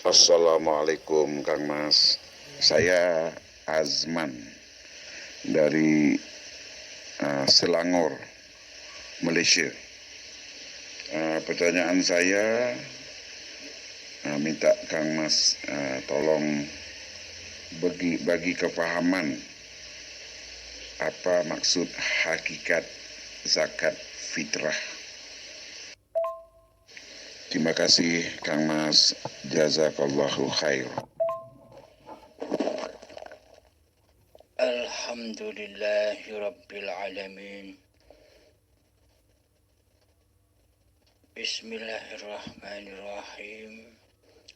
Assalamualaikum Kang Mas. Saya Azman dari Selangor, Malaysia. Pertanyaan saya minta Kang Mas tolong bagi kepahaman apa maksud hakikat zakat fitrah. Terima kasih Kang Mas, jazakallahu khair. Alhamdulillahirabbil alamin. Bismillahirrahmanirrahim.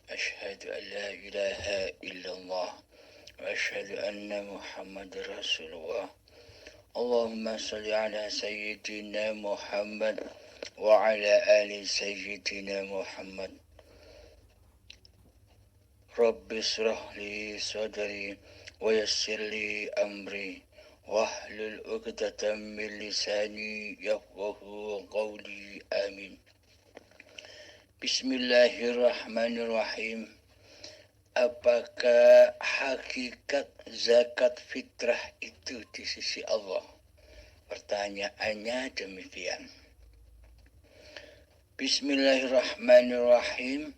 Asyhadu an la ilaha illallah wa asyhadu anna Muhammadar Rasulullah. Allahumma salli ala sayyidina Muhammad wa ala ali sayyidina Muhammad. Rabbi shrah li sadri wa yassir li amri wahlul 'uqdatam min lisani yafqahu qawli. Amin. Bismillahirrahmanirrahim. Apakah hakikat zakat fitrah itu di sisi Allah? Pertanyaannya demikian. Bismillahirrahmanirrahim.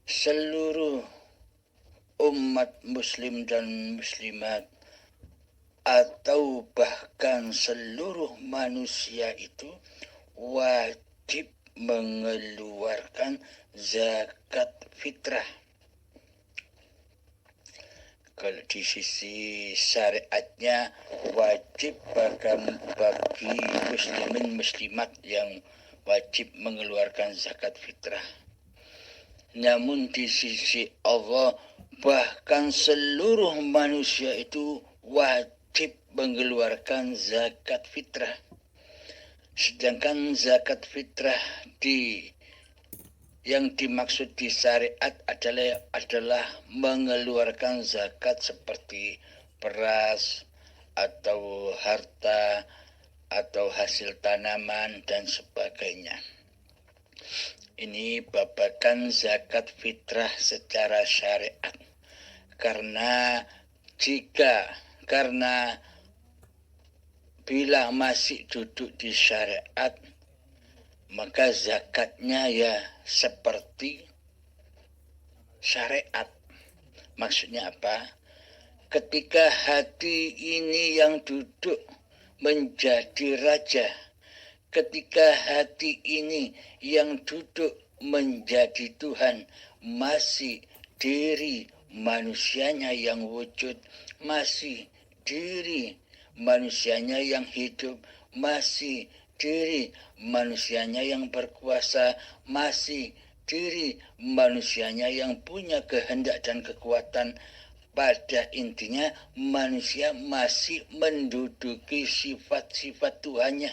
Seluruh umat muslim dan muslimat atau bahkan seluruh manusia itu wajib mengeluarkan zakat fitrah. Kalau di sisi syariatnya wajib bagi muslimin muslimat yang wajib mengeluarkan zakat fitrah. Namun di sisi Allah bahkan seluruh manusia itu wajib mengeluarkan zakat fitrah. Sedangkan zakat fitrah yang dimaksud di syariat adalah mengeluarkan zakat seperti beras atau harta atau hasil tanaman dan sebagainya. Ini babakan zakat fitrah secara syariat. Karena bila masih duduk di syariat, maka zakatnya ya seperti syariat. Maksudnya apa? Ketika hati ini yang duduk menjadi raja, ketika hati ini yang duduk menjadi Tuhan, masih diri manusianya yang wujud, masih diri manusianya yang hidup, masih diri manusianya yang berkuasa, masih diri manusianya yang punya kehendak dan kekuatan. Pada intinya manusia masih menduduki sifat-sifat Tuhannya.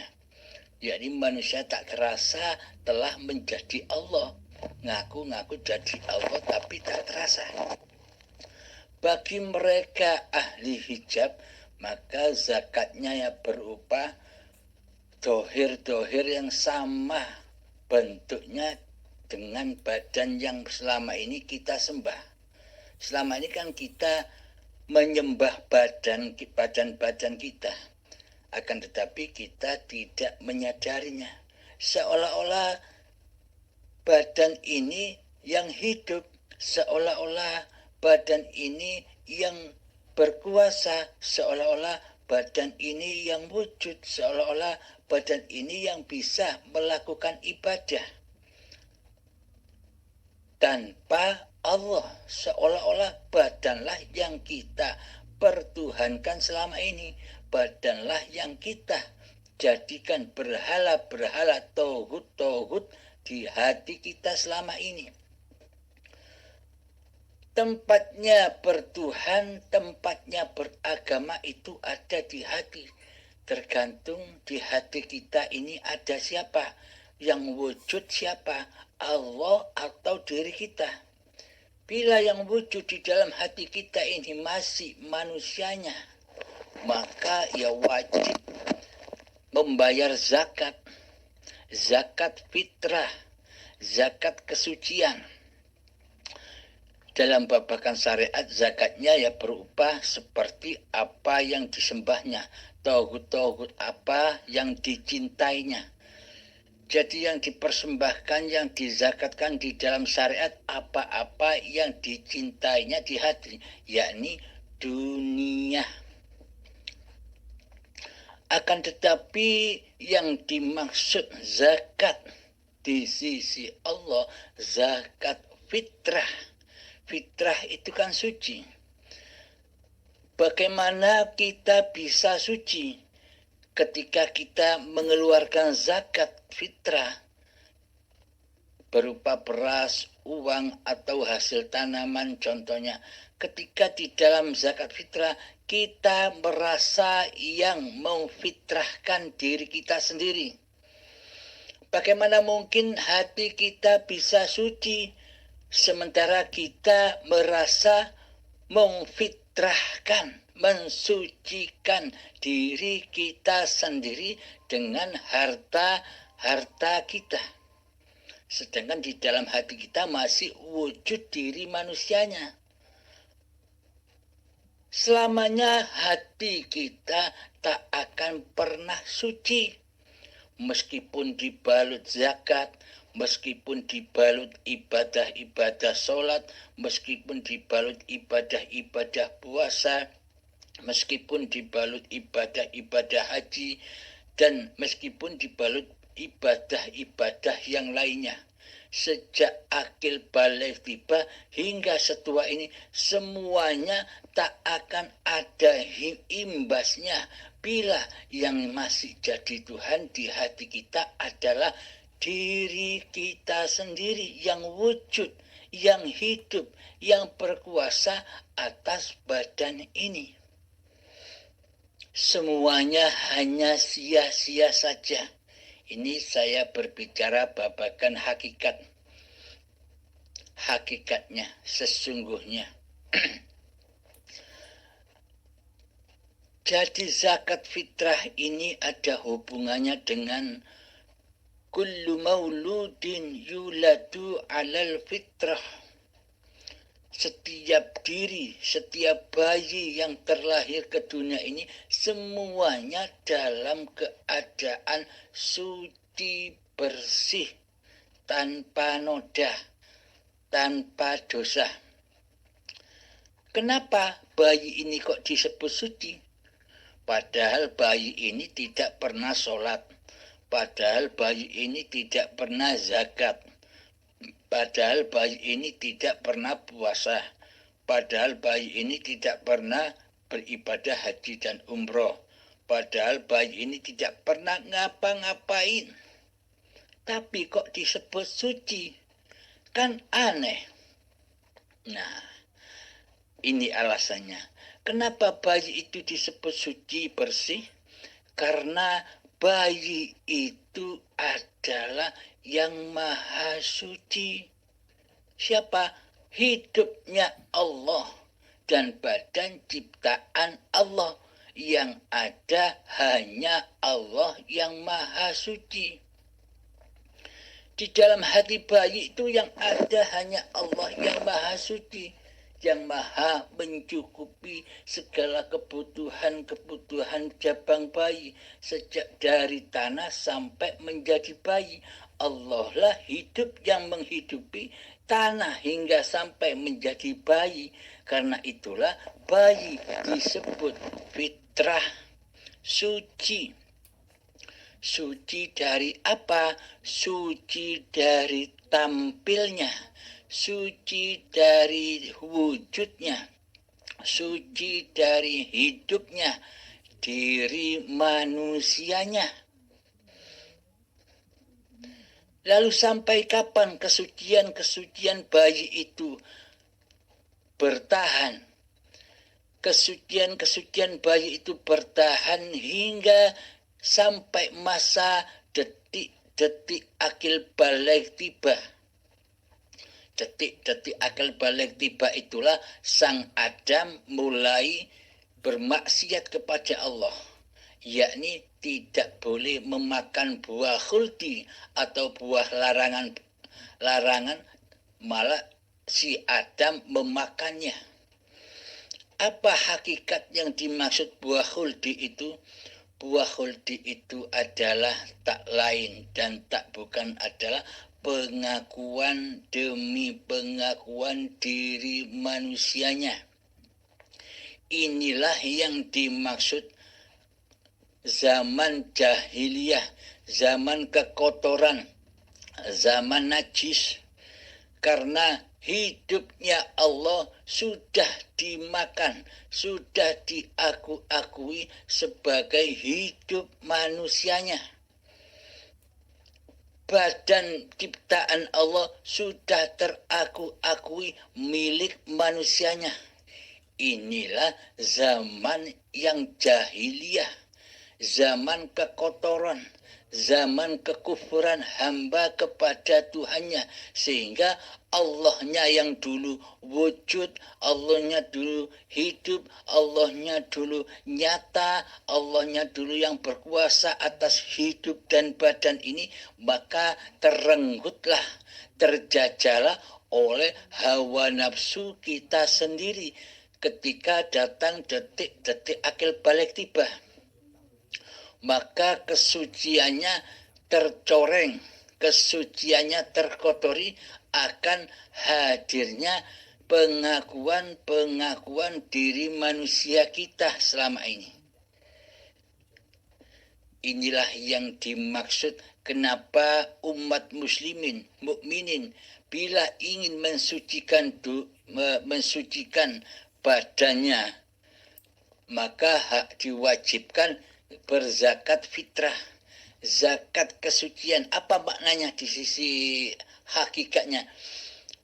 Yakni manusia tak terasa telah menjadi Allah. Ngaku-ngaku jadi Allah tapi tak terasa. Bagi mereka ahli hijab, maka zakatnya ya berupa dohir-dohir yang sama bentuknya dengan badan yang selama ini kita sembah. Selama ini kan kita menyembah badan kita. Akan tetapi kita tidak menyadarinya. Seolah-olah badan ini yang hidup, seolah-olah badan ini yang berkuasa, seolah-olah badan ini yang wujud, seolah-olah badan ini yang bisa melakukan ibadah. Tanpa Allah, seolah-olah badanlah yang kita pertuhankan selama ini. Badanlah yang kita jadikan berhala-berhala, tauhid di hati kita selama ini. Tempatnya bertuhan, tempatnya beragama itu ada di hati. Tergantung di hati kita ini ada siapa. Yang wujud siapa? Allah atau diri kita. Bila yang wujud di dalam hati kita ini masih manusianya, maka ia wajib membayar zakat. Zakat fitrah, zakat kesucian. dalam babakan syariat zakatnya ya berupa seperti apa yang disembahnya, tauhid apa yang dicintainya. Jadi yang dipersembahkan, yang dizakatkan di dalam syariat apa-apa yang dicintainya di hati, yakni dunia. Akan tetapi yang dimaksud zakat di sisi Allah, zakat fitrah. Fitrah itu kan suci. Bagaimana kita bisa suci? Ketika kita mengeluarkan zakat fitrah berupa beras, uang, atau hasil tanaman contohnya. Ketika di dalam zakat fitrah kita merasa yang memfitrahkan diri kita sendiri. Bagaimana mungkin hati kita bisa suci sementara kita merasa memfitrahkan, mensucikan diri kita sendiri dengan harta kita. Sedangkan di dalam hati kita masih wujud diri manusianya. Selamanya hati kita tak akan pernah suci. Meskipun dibalut zakat, meskipun dibalut ibadah-ibadah sholat, meskipun dibalut ibadah-ibadah puasa, meskipun dibalut ibadah-ibadah haji, dan meskipun dibalut ibadah-ibadah yang lainnya. Sejak akil balik tiba hingga setua ini, semuanya tak akan ada imbasnya bila yang masih jadi Tuhan di hati kita adalah diri kita sendiri yang wujud, yang hidup, yang berkuasa atas badan ini. Semuanya hanya sia-sia saja. Ini saya berbicara babakan hakikat. Hakikatnya, sesungguhnya. Jadi zakat fitrah ini ada hubungannya dengan kullu mauludin yuladu alal fitrah. Setiap diri, setiap bayi yang terlahir ke dunia ini semuanya dalam keadaan suci bersih, tanpa noda, tanpa dosa. Kenapa bayi ini kok disebut suci? Padahal bayi ini tidak pernah sholat. Padahal bayi ini tidak pernah zakat. Padahal bayi ini tidak pernah puasa. Padahal bayi ini tidak pernah beribadah haji dan umroh. Padahal bayi ini tidak pernah ngapa-ngapain. Tapi kok disebut suci? Kan aneh. Nah, ini alasannya. Kenapa bayi itu disebut suci bersih? Karena bayi itu adalah yang maha suci. Siapa? Hidupnya Allah dan badan ciptaan Allah. Yang ada hanya Allah yang maha suci. Di dalam hati bayi itu yang ada hanya Allah yang maha suci, yang maha mencukupi segala kebutuhan jabang bayi sejak dari tanah sampai menjadi bayi. Allah lah hidup yang menghidupi tanah hingga sampai menjadi bayi. Karena itulah bayi disebut fitrah, suci. Suci dari apa? Suci dari tampilnya, suci dari wujudnya, suci dari hidupnya, diri manusianya. Lalu sampai kapan kesucian bayi itu bertahan? Kesucian bayi itu bertahan hingga sampai masa detik-detik akil balik tiba. Detik-detik akil balik tiba itulah sang Adam mulai bermaksiat kepada Allah. Yakni tidak boleh memakan buah khuldi atau buah larangan, malah si Adam memakannya. Apa hakikat yang dimaksud buah khuldi itu? Buah khuldi itu adalah tak lain dan tak bukan adalah pengakuan demi pengakuan diri manusianya. Inilah yang dimaksud zaman jahiliyah, zaman kekotoran, zaman najis. Karena hidupnya Allah sudah dimakan, sudah diakui sebagai hidup manusianya. Badan ciptaan Allah sudah terakui milik manusianya. Inilah zaman yang jahiliyah, zaman kekotoran, zaman kekufuran hamba kepada Tuhannya, sehingga Allahnya yang dulu wujud, Allahnya dulu hidup, Allahnya dulu nyata, Allahnya dulu yang berkuasa atas hidup dan badan ini, maka terenggutlah, terjajalah oleh hawa nafsu kita sendiri ketika datang detik-detik akil balik tiba. Maka kesuciannya tercoreng, kesuciannya terkotori akan hadirnya pengakuan diri manusia kita selama ini. Inilah yang dimaksud kenapa umat muslimin, mukminin bila ingin mensucikan badannya, maka diwajibkan berzakat fitrah, zakat kesucian. Apa maknanya di sisi hakikatnya?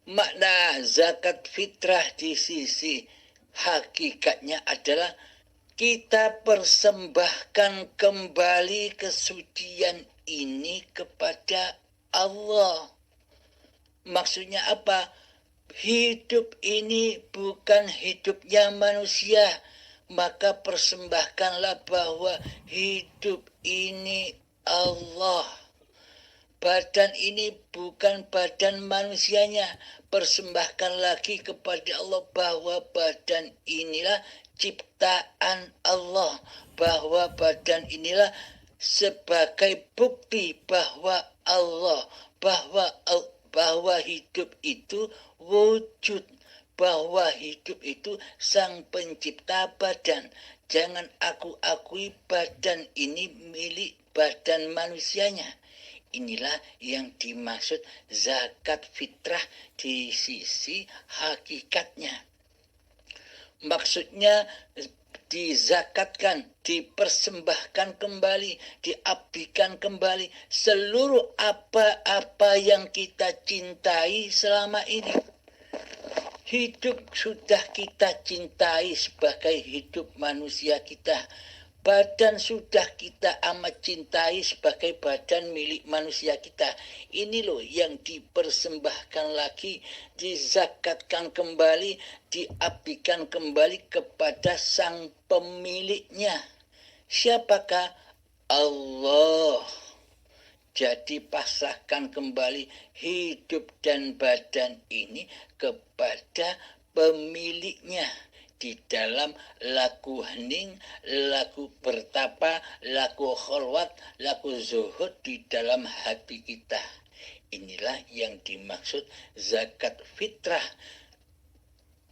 Makna zakat fitrah di sisi hakikatnya adalah kita persembahkan kembali kesucian ini kepada Allah. Maksudnya apa? Hidup ini bukan hidupnya manusia, maka persembahkanlah bahwa hidup ini Allah. Badan ini bukan badan manusianya. Persembahkan lagi kepada Allah bahwa badan inilah ciptaan Allah. Bahwa badan inilah sebagai bukti bahwa Allah, bahwa hidup itu wujud, bahwa hidup itu sang pencipta badan. Jangan aku akui badan ini milik badan manusianya. Inilah yang dimaksud zakat fitrah di sisi hakikatnya. Maksudnya dizakatkan, dipersembahkan kembali, diabdikan kembali seluruh apa-apa yang kita cintai selama ini. Hidup sudah kita cintai sebagai hidup manusia kita. Badan sudah kita amat cintai sebagai badan milik manusia kita. Ini loh yang dipersembahkan lagi, dizakatkan kembali, diabdikan kembali kepada sang pemiliknya. Siapakah? Allah. Jadi pasrahkan kembali hidup dan badan ini kepada pemiliknya. Di dalam laku hening, laku bertapa, laku kholwat, laku zuhud di dalam hati kita. Inilah yang dimaksud zakat fitrah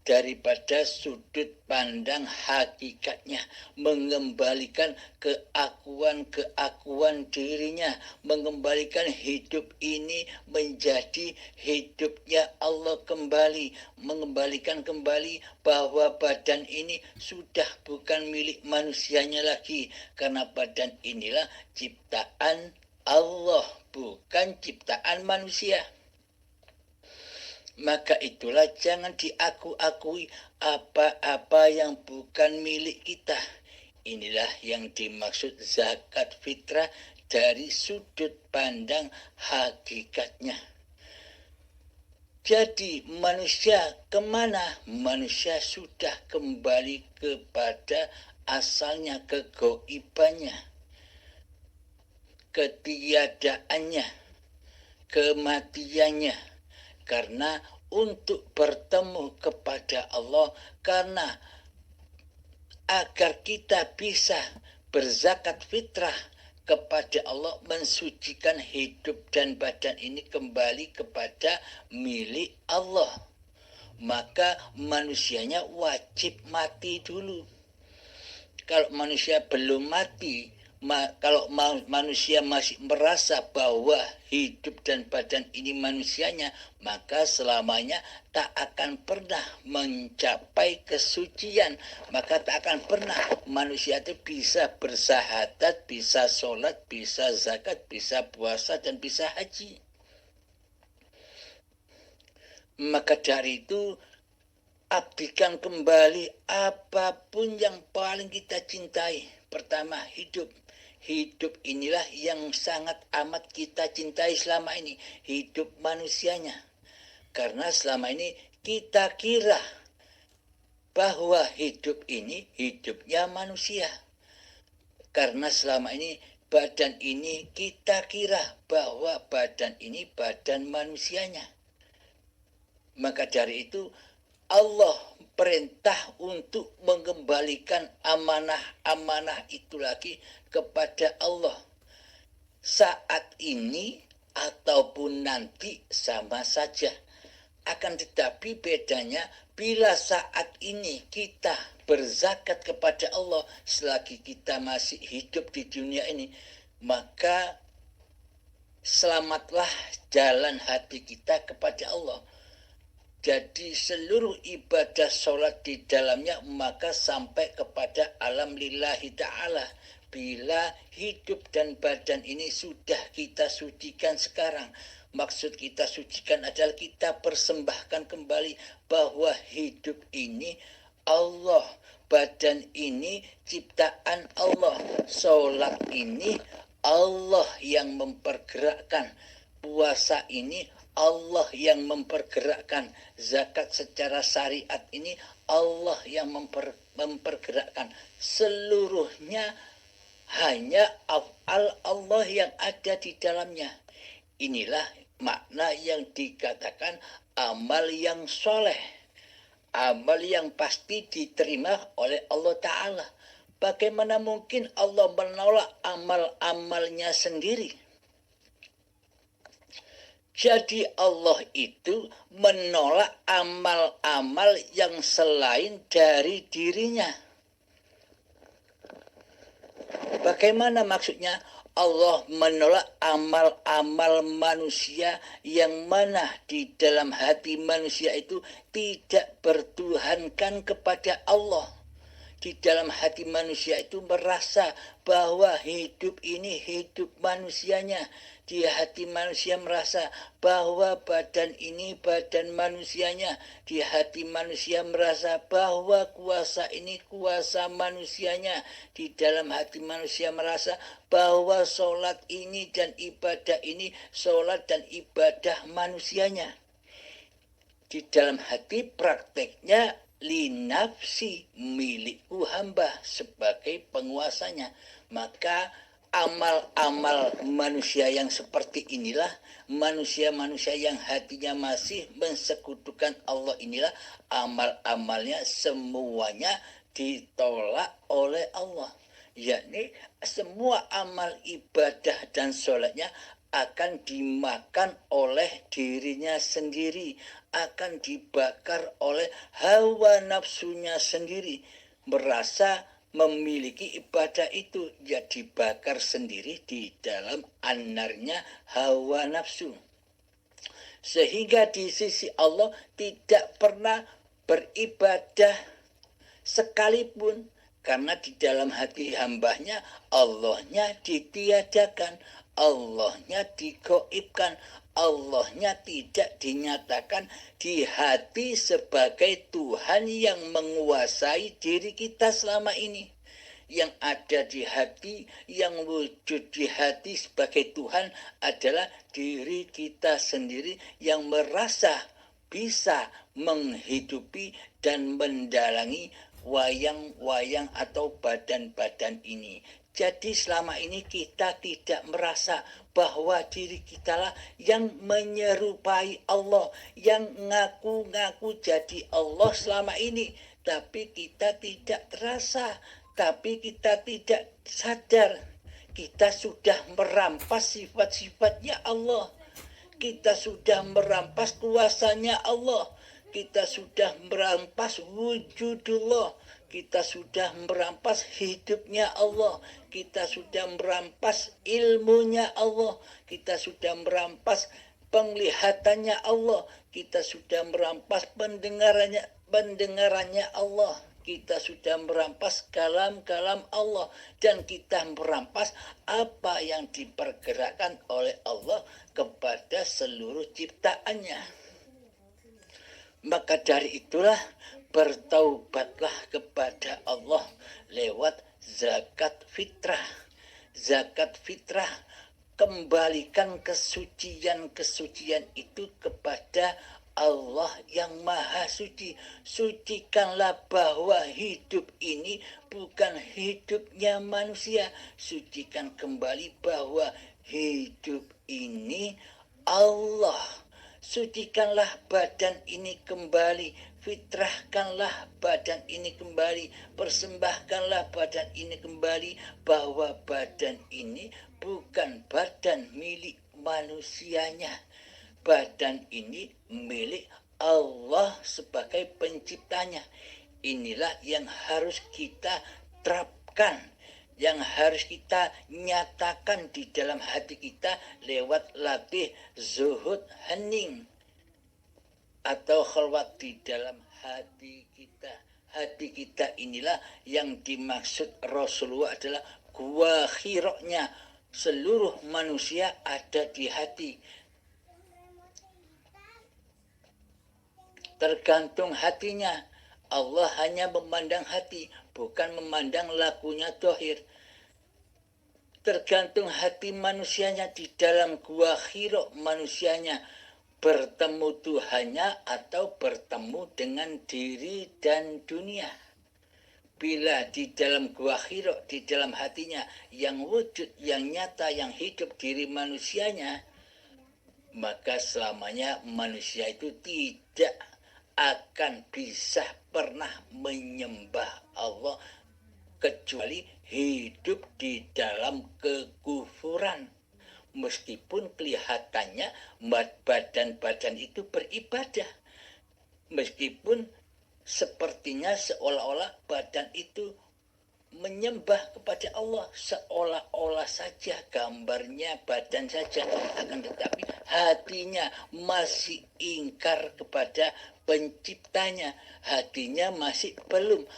daripada sudut pandang hakikatnya, mengembalikan keakuan dirinya, mengembalikan hidup ini menjadi hidupnya Allah kembali, mengembalikan kembali bahwa badan ini sudah bukan milik manusianya lagi, karena badan inilah ciptaan Allah, bukan ciptaan manusia. Maka itulah jangan diakui apa-apa yang bukan milik kita. Inilah yang dimaksud zakat fitrah dari sudut pandang hakikatnya. Jadi manusia kemana? Manusia sudah kembali kepada asalnya, kegoibannya, ketiadaannya, kematiannya. Karena untuk bertemu kepada Allah, karena agar kita bisa berzakat fitrah kepada Allah, mensucikan hidup dan badan ini kembali kepada milik Allah, maka manusianya wajib mati dulu. Kalau manusia belum mati, kalau manusia masih merasa bahwa hidup dan badan ini manusianya, maka selamanya tak akan pernah mencapai kesucian. Maka tak akan pernah manusia itu bisa bersahadat, bisa sholat, bisa zakat, bisa puasa, dan bisa haji. Maka dari itu, abdikan kembali apapun yang paling kita cintai. Pertama, hidup. Hidup inilah yang sangat amat kita cintai selama ini. Hidup manusianya. Karena selama ini kita kira bahwa hidup ini hidupnya manusia. Karena selama ini badan ini kita kira bahwa badan ini badan manusianya. Maka dari itu Allah perintah untuk mengembalikan amanah-amanah itu lagi kepada Allah. Saat ini ataupun nanti sama saja. Akan tetapi bedanya, bila saat ini kita berzakat kepada Allah selagi kita masih hidup di dunia ini, maka selamatlah jalan hati kita kepada Allah. Jadi seluruh ibadah sholat di dalamnya maka sampai kepada alam lillahi ta'ala. Bila hidup dan badan ini sudah kita sucikan sekarang. Maksud kita sucikan adalah kita persembahkan kembali bahwa hidup ini Allah, badan ini ciptaan Allah, sholat ini Allah yang mempergerakkan, puasa ini Allah yang mempergerakkan, zakat secara syariat ini Allah yang mempergerakkan. Seluruhnya hanya af'al Allah yang ada di dalamnya. Inilah makna yang dikatakan amal yang soleh, amal yang pasti diterima oleh Allah Ta'ala. Bagaimana mungkin Allah menolak amal-amalnya sendiri? Jadi Allah itu menolak amal-amal yang selain dari dirinya. Bagaimana maksudnya? Allah menolak amal-amal manusia yang mana di dalam hati manusia itu tidak bertuhankan kepada Allah. Di dalam hati manusia itu merasa bahwa hidup ini hidup manusianya. Di hati manusia merasa bahwa badan ini badan manusianya. Di hati manusia merasa bahwa kuasa ini kuasa manusianya. Di dalam hati manusia merasa bahwa sholat ini dan ibadah ini sholat dan ibadah manusianya. Di dalam hati prakteknya linafsi, milikku hamba sebagai penguasanya. Maka amal-amal manusia yang seperti inilah, manusia-manusia yang hatinya masih mensekutukan Allah inilah, amal-amalnya semuanya ditolak oleh Allah. Yakni semua amal ibadah dan sholatnya akan dimakan oleh dirinya sendiri, akan dibakar oleh hawa nafsunya sendiri. Merasa memiliki ibadah itu, ya dibakar sendiri di dalam anarnya hawa nafsu. Sehingga di sisi Allah tidak pernah beribadah sekalipun, karena di dalam hati hambanya Allahnya ditiadakan, Allahnya digoibkan, Allahnya tidak dinyatakan di hati sebagai Tuhan yang menguasai diri kita selama ini. Yang ada di hati, yang wujud di hati sebagai Tuhan adalah diri kita sendiri yang merasa bisa menghidupi dan mendalangi wayang-wayang atau badan-badan ini. Jadi selama ini kita tidak merasa bahwa diri kitalah yang menyerupai Allah, yang ngaku-ngaku jadi Allah selama ini, tapi kita tidak terasa, tapi kita tidak sadar. Kita sudah merampas sifat-sifatnya Allah. Kita sudah merampas kuasanya Allah. Kita sudah merampas wujudullah. Kita sudah merampas hidupnya Allah. Kita sudah merampas ilmunya Allah. Kita sudah merampas penglihatannya Allah. Kita sudah merampas pendengarannya Allah. Kita sudah merampas kalam-kalam Allah, dan kita merampas apa yang dipergerakkan oleh Allah kepada seluruh ciptaannya. Maka dari itulah bertaubatlah kepada Allah lewat zakat fitrah. Zakat fitrah, kembalikan kesucian-kesucian itu kepada Allah yang maha suci. Sucikanlah bahwa hidup ini bukan hidupnya manusia. Sucikan kembali bahwa hidup ini Allah. Sucikanlah badan ini kembali. Fitrahkanlah badan ini kembali. Persembahkanlah badan ini kembali, bahwa badan ini bukan badan milik manusianya. Badan ini milik Allah sebagai penciptanya. Inilah yang harus kita terapkan, yang harus kita nyatakan di dalam hati kita lewat latih zuhud hening atau khalwat di dalam hati kita. Hati kita inilah yang dimaksud Rasulullah adalah gua khiroknya. Seluruh manusia ada di hati. Tergantung hatinya. Allah hanya memandang hati, bukan memandang lakunya dohir. Tergantung hati manusianya, di dalam gua khiro manusianya bertemu Tuhannya atau bertemu dengan diri dan dunia. Bila di dalam gua khiro, di dalam hatinya yang wujud, yang nyata, yang hidup diri manusianya, maka selamanya manusia itu tidak akan bisa pernah menyembah Allah kecuali hidup di dalam kekufuran. Meskipun kelihatannya badan-badan itu beribadah, meskipun sepertinya seolah-olah badan itu menyembah kepada Allah, seolah-olah saja gambarnya badan saja, akan tetapi hatinya masih ingkar kepada penciptanya. Hatinya masih belum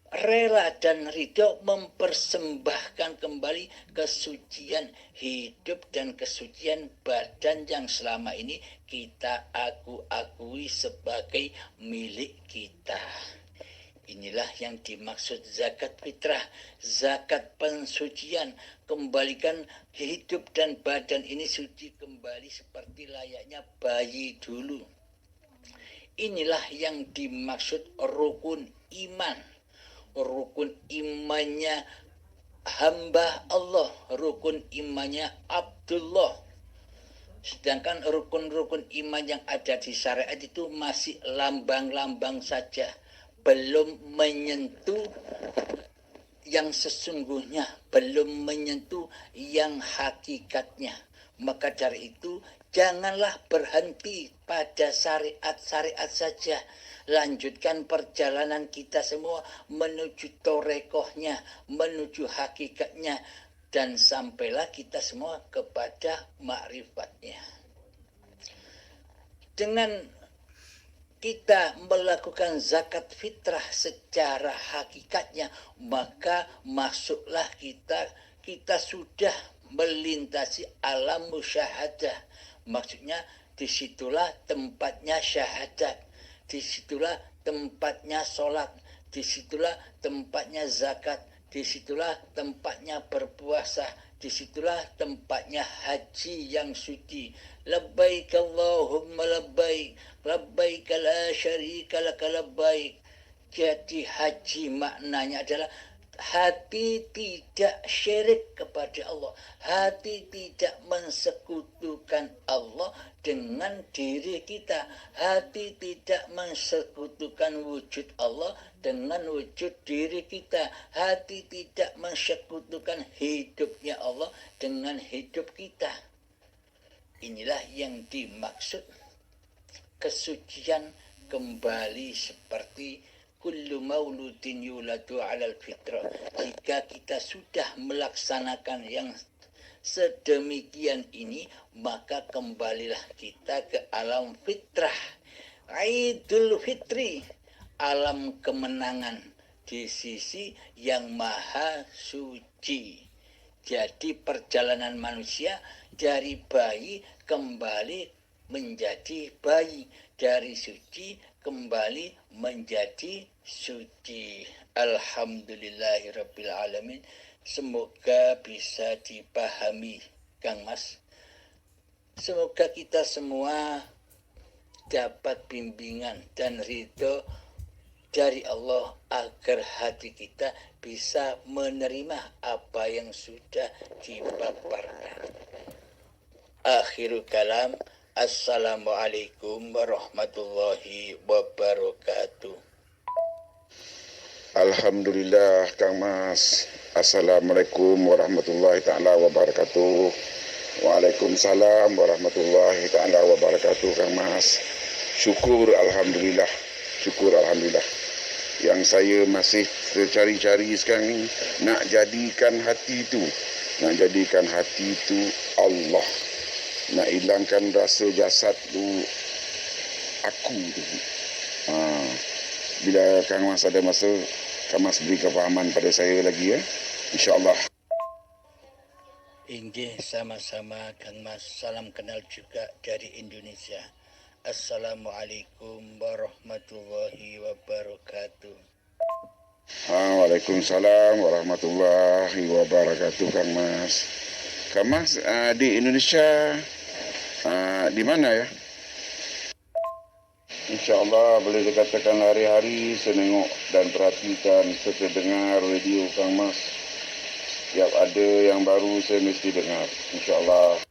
rela dan ridho mempersembahkan kembali kesucian hidup dan kesucian badan yang selama ini kita akui sebagai milik kita. Inilah yang dimaksud zakat fitrah, zakat pensucian. Kembalikan hidup dan badan ini suci kembali seperti layaknya bayi dulu. Inilah yang dimaksud rukun iman. Rukun imannya hamba Allah, rukun imannya Abdullah. Sedangkan rukun-rukun iman yang ada di syariat itu masih lambang-lambang saja, belum menyentuh yang sesungguhnya, belum menyentuh yang hakikatnya. Maka dari itu janganlah berhenti pada syariat-syariat saja. Lanjutkan perjalanan kita semua menuju torekohnya, menuju hakikatnya, dan sampailah kita semua kepada ma'rifatnya. Dengan kita melakukan zakat fitrah secara hakikatnya, maka masuklah kita sudah melintasi alam musyahadah. Maksudnya disitulah tempatnya syahadat, disitulah tempatnya sholat, disitulah tempatnya zakat, disitulah tempatnya berpuasa, disitulah tempatnya haji yang suci. Labbaik Allahumma labbaik, labbaik la syarika laka labbaik. Jadi haji maknanya adalah hati tidak syirik kepada Allah, hati tidak mensekutukan Allah dengan diri kita, hati tidak mensekutukan wujud Allah dengan wujud diri kita, hati tidak mensekutukan hidupnya Allah dengan hidup kita. Inilah yang dimaksud kesucian kembali seperti kullu mauludin yuladu alal fitrah. Jika kita sudah melaksanakan yang sedemikian ini, maka kembalilah kita ke alam fitrah. Idul Fitri, alam kemenangan di sisi yang maha suci. Jadi perjalanan manusia dari bayi kembali menjadi bayi, dari suci kembali menjadi suci. Alhamdulillahirabbil alamin. Semoga bisa dipahami, Kang Mas. Semoga kita semua dapat bimbingan dan ridho dari Allah agar hati kita bisa menerima apa yang sudah dipaparkan. Akhirul kalam. Assalamualaikum warahmatullahi wabarakatuh. Alhamdulillah Kang Mas. Assalamualaikum warahmatullahi ta'ala wabarakatuh. Waalaikumsalam warahmatullahi ta'ala wabarakatuh Kang Mas. Syukur Alhamdulillah. Yang saya masih tercari-cari sekarang ni, nak jadikan hati itu Allah. Nak hilangkan rasa jasad tu aku tu. Bila Kang Mas ada masa, Kang Mas beri kefahaman pada saya lagi ya. InsyaAllah. Inggih, sama-sama Kang Mas. Salam kenal juga dari Indonesia. Assalamualaikum warahmatullahi wabarakatuh. Waalaikumsalam warahmatullahi wabarakatuh Kang Mas. Kang Mas di Indonesia di mana ya? InsyaAllah boleh dikatakan hari-hari saya tengok dan perhatikan serta dengar radio Kang Mas. Setiap ada yang baru saya mesti dengar. InsyaAllah.